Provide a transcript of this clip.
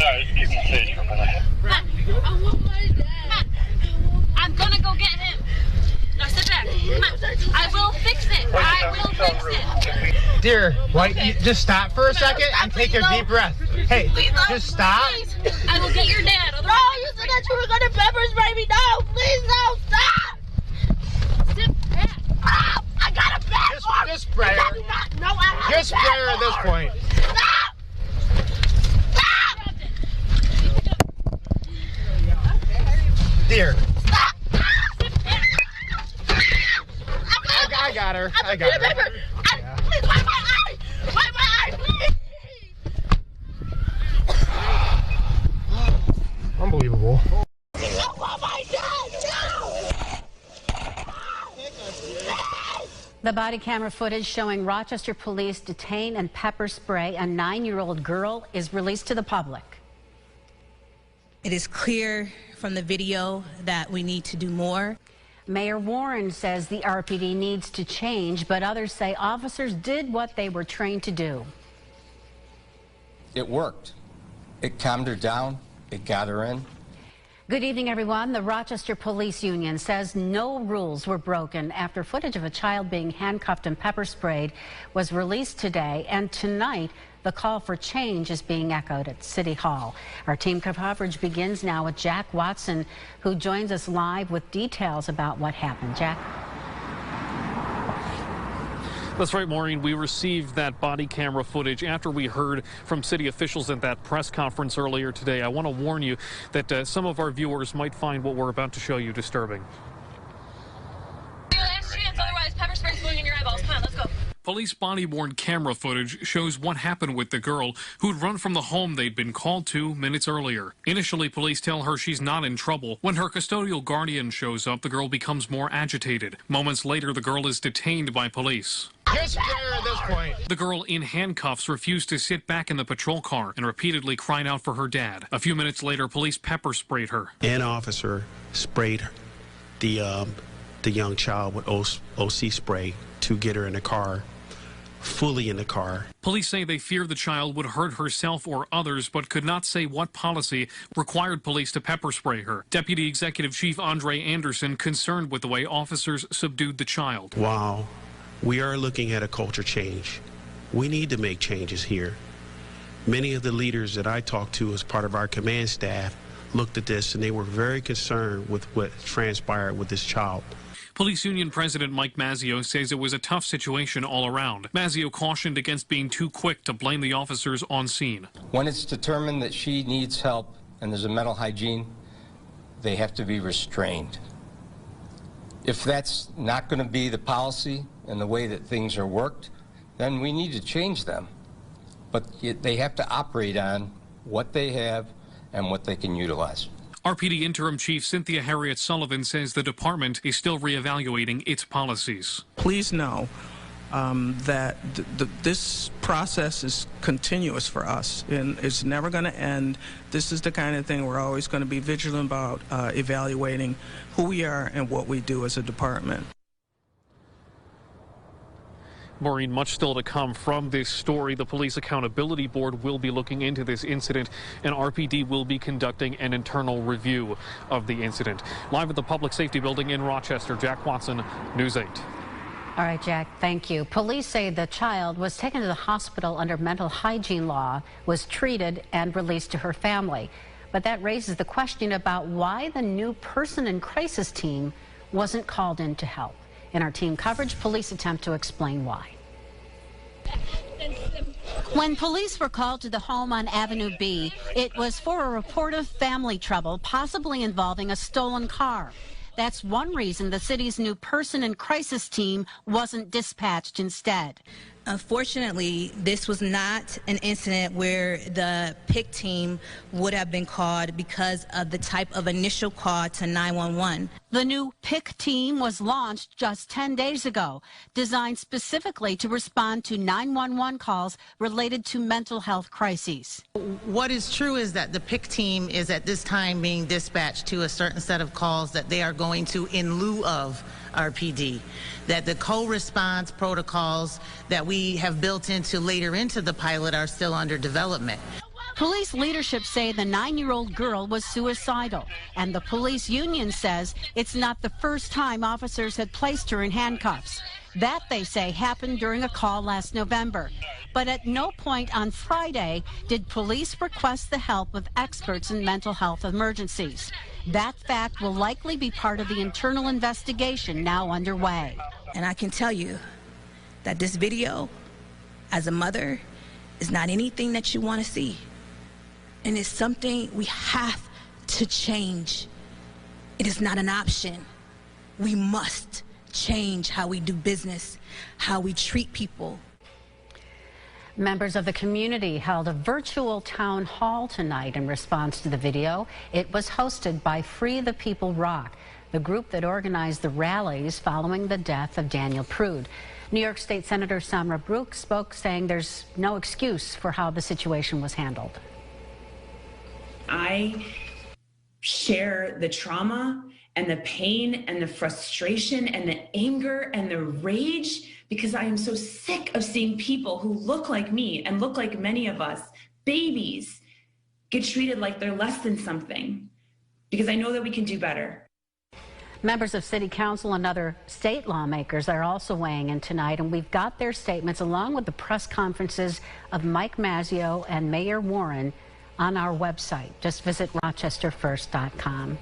Sorry, just keep me safe for a minute. I want my dad. I'm gonna go get him. Now sit back. I will fix it. I will fix it. Dear, what? You just stop for a second and take a deep breath. Hey, just stop. Please. I will get your dad. No, you said that you were gonna pepper spray me. No, please, no, stop. Sit back. Oh, I got a bad Just spray her. No, I have Just spray her at this point. Stop. Stop. Dear. Stop. I got her. I got her. Yeah. Please wipe my eye. Wipe my eye, please. Unbelievable. I want my dad. No. The body camera footage showing Rochester police detain and pepper spray a 9-year-old girl is released to the public. It is clear from the video that we need to do more. Mayor Warren says the RPD needs to change, but others say officers did what they were trained to do. It worked. It calmed her down. It got her in. Good evening, everyone. The Rochester Police Union says no rules were broken after footage of a child being handcuffed and pepper sprayed was released today, and tonight the call for change is being echoed at City Hall. Our team coverage begins now with Jack Watson, who joins us live with details about what happened. Jack? That's right, Maureen. We received that body camera footage after we heard from city officials at that press conference earlier today. I want to warn you that some of our viewers might find what we're about to show you disturbing. Your last chance, otherwise pepper spray's going in your eyeballs. Come on, let's go. Police body-worn camera footage shows what happened with the girl who'd run from the home they'd been called to minutes earlier. Initially, police tell her she's not in trouble. When her custodial guardian shows up, the girl becomes more agitated. Moments later, the girl is detained by police. Just spray her at this point. The girl in handcuffs refused to sit back in the patrol car and repeatedly cried out for her dad. A few minutes later, police pepper sprayed her. An officer sprayed the young child with OC spray to get her in the car. Fully in the car. Police say they fear the child would hurt herself or others, but could not say what policy required police to pepper spray her. Deputy Executive Chief Andre Anderson concerned with the way officers subdued the child. Wow, we are looking at a culture change. We need to make changes here. Many of the leaders that I talked to as part of our command staff looked at this and they were very concerned with what transpired with this child. Police Union President Mike Mazzio says it was a tough situation all around. Mazzio cautioned against being too quick to blame the officers on scene. When it's determined that she needs help and there's a mental hygiene, they have to be restrained. If that's not going to be the policy and the way that things are worked, then we need to change them. But they have to operate on what they have and what they can utilize. RPD Interim Chief Cynthia Harriet Sullivan says the department is still reevaluating its policies. Please know that this process is continuous for us and it's never going to end. This is the kind of thing we're always going to be vigilant about, evaluating who we are and what we do as a department. Maureen, much still to come from this story. The Police Accountability Board will be looking into this incident, and RPD will be conducting an internal review of the incident. Live at the Public Safety Building in Rochester, Jack Watson, News 8. All right, Jack, thank you. Police say the child was taken to the hospital under mental hygiene law, was treated and released to her family. But that raises the question about why the new person in crisis team wasn't called in to help. In our team coverage, police attempt to explain why. When police were called to the home on Avenue B, it was for a report of family trouble, possibly involving a stolen car. That's one reason the city's new person in crisis team wasn't dispatched instead. Unfortunately, this was not an incident where the PIC team would have been called because of the type of initial call to 911. The new PIC team was launched just 10 days ago, designed specifically to respond to 911 calls related to mental health crises. What is true is that the PIC team is at this time being dispatched to a certain set of calls that they are going to in lieu of RPD, that the co-response protocols that we have built into later into the pilot are still under development. Police leadership say the 9-year-old girl was suicidal, and the police union says it's not the first time officers had placed her in handcuffs. That, they say, happened during a call last November. But at no point on Friday did police request the help of experts in mental health emergencies. That fact will likely be part of the internal investigation now underway. And I can tell you that this video, as a mother, is not anything that you want to see. And it's something we have to change. It is not an option. We must change how we do business, how we treat people. Members of the community held a virtual town hall tonight in response to the video. It was hosted by Free the People Rock, the group that organized the rallies following the death of Daniel Prude. New York State Senator Samra Brooks spoke, saying there's no excuse for how the situation was handled. I share the trauma and the pain and the frustration and the anger and the rage, because I am so sick of seeing people who look like me and look like many of us, babies, get treated like they're less than something, because I know that we can do better. Members of City Council and other state lawmakers are also weighing in tonight, and we've got their statements along with the press conferences of Mike Mazzeo and Mayor Warren on our website. Just visit rochesterfirst.com.